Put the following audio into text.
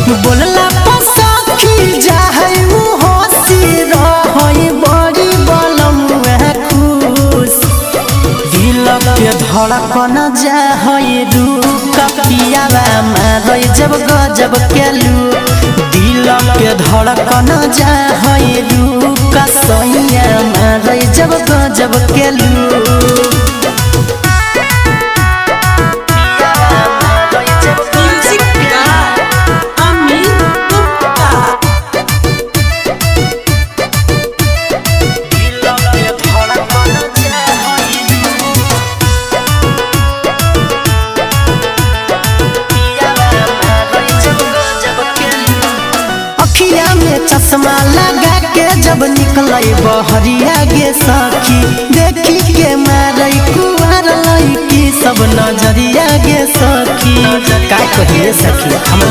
बोलला पसखी जाहई उ होसी रहई बड़ी बलम खुश दिल के धड़कन जाहई रुक पियावा मारई जब गजब केलू दिल के धड़कन जाहई रुक सैया मारई जब गजब केलू चश्मा लगा के जब निकले बहरिया गे सखी देखी के मारई कुआर लईकी सब नजरिया गे सखी का कहिए सखी हम